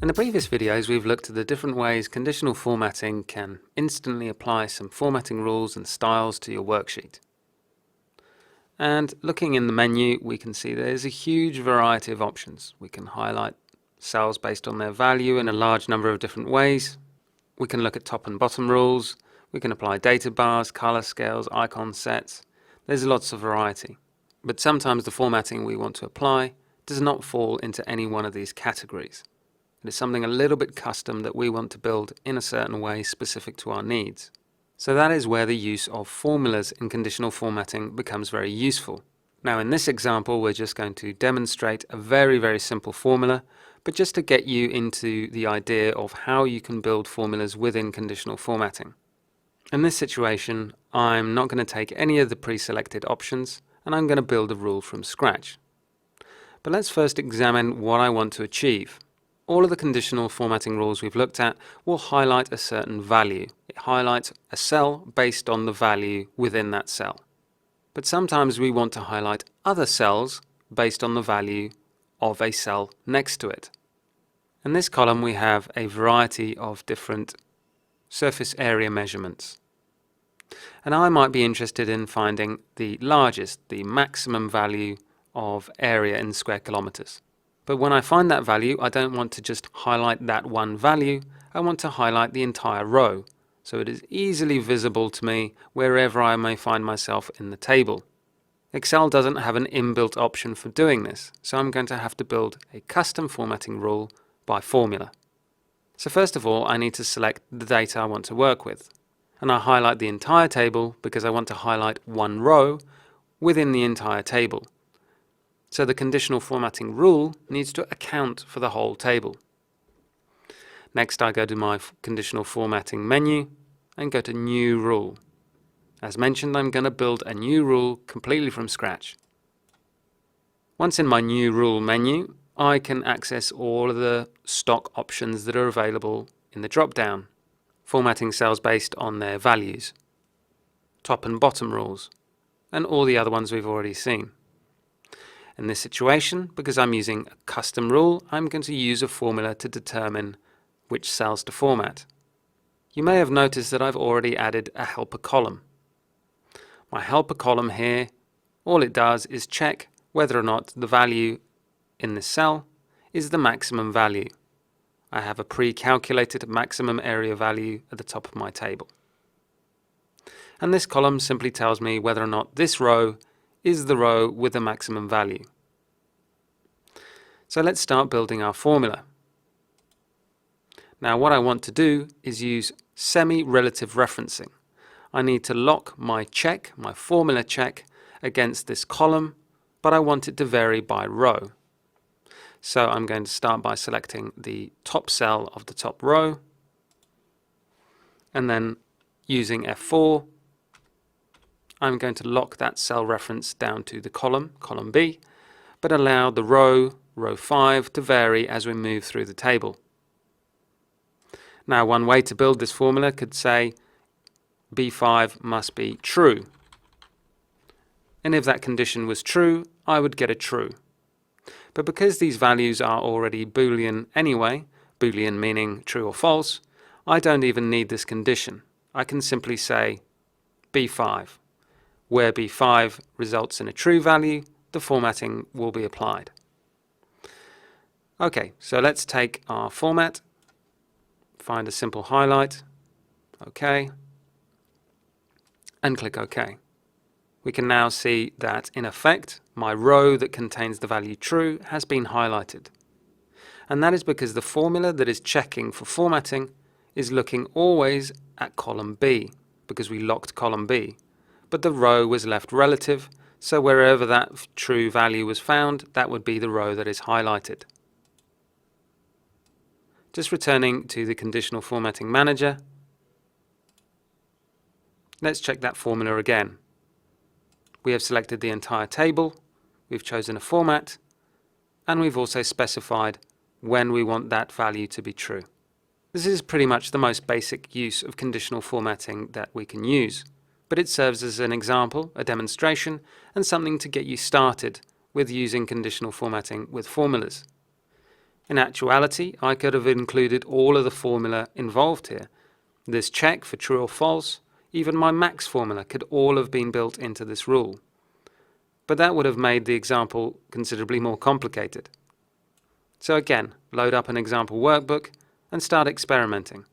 In the previous videos, we've looked at the different ways conditional formatting can instantly apply some formatting rules and styles to your worksheet. And looking in the menu, we can see there's a huge variety of options. We can highlight cells based on their value in a large number of different ways. We can look at top and bottom rules. We can apply data bars, color scales, icon sets. There's lots of variety. But sometimes the formatting we want to apply does not fall into any one of these categories. It is something a little bit custom that we want to build in a certain way specific to our needs. So that is where the use of formulas in conditional formatting becomes very useful. Now in this example, we're just going to demonstrate a very simple formula, but just to get you into the idea of how you can build formulas within conditional formatting. In this situation, I'm not going to take any of the pre-selected options, and I'm going to build a rule from scratch. But let's first examine what I want to achieve. All of the conditional formatting rules we've looked at will highlight a certain value. It highlights a cell based on the value within that cell. But sometimes we want to highlight other cells based on the value of a cell next to it. In this column we have a variety of different surface area measurements. And I might be interested in finding the largest, the maximum value of area in square kilometers. But when I find that value, I don't want to just highlight that one value, I want to highlight the entire row, so it is easily visible to me wherever I may find myself in the table. Excel doesn't have an inbuilt option for doing this, so I'm going to have to build a custom formatting rule by formula. So first of all, I need to select the data I want to work with. And I highlight the entire table because I want to highlight one row within the entire table. So the conditional formatting rule needs to account for the whole table. Next, I go to my conditional formatting menu and go to New Rule. As mentioned, I'm going to build a new rule completely from scratch. Once in my New Rule menu, I can access all of the stock options that are available in the drop-down. Formatting cells based on their values, top and bottom rules, and all the other ones we've already seen. In this situation, because I'm using a custom rule, I'm going to use a formula to determine which cells to format. You may have noticed that I've already added a helper column. My helper column here, all it does is check whether or not the value in this cell is the maximum value. I have a pre-calculated maximum area value at the top of my table. And this column simply tells me whether or not this row is the row with the maximum value. So let's start building our formula. Now what I want to do is use semi-relative referencing. I need to lock my check, my formula check, against this column, but I want it to vary by row. So I'm going to start by selecting the top cell of the top row, and then using F4, I'm going to lock that cell reference down to the column B, but allow the row 5, to vary as we move through the table. Now one way to build this formula could say B5 must be true. And if that condition was true, I would get a true. But because these values are already Boolean anyway, Boolean meaning true or false, I don't even need this condition. I can simply say B5. Where B5 results in a true value, the formatting will be applied. Okay, so let's take our format, find a simple highlight, OK, and click OK. We can now see that, in effect, my row that contains the value true has been highlighted. And that is because the formula that is checking for formatting is looking always at column B, because we locked column B. But the row was left relative, so wherever that true value was found, that would be the row that is highlighted. Just returning to the Conditional Formatting Manager, let's check that formula again. We have selected the entire table, we've chosen a format, and we've also specified when we want that value to be true. This is pretty much the most basic use of conditional formatting that we can use, but it serves as an example, a demonstration, and something to get you started with using conditional formatting with formulas. In actuality, I could have included all of the formula involved here. This check for true or false, even my max formula could all have been built into this rule. But that would have made the example considerably more complicated. So again, load up an example workbook and start experimenting.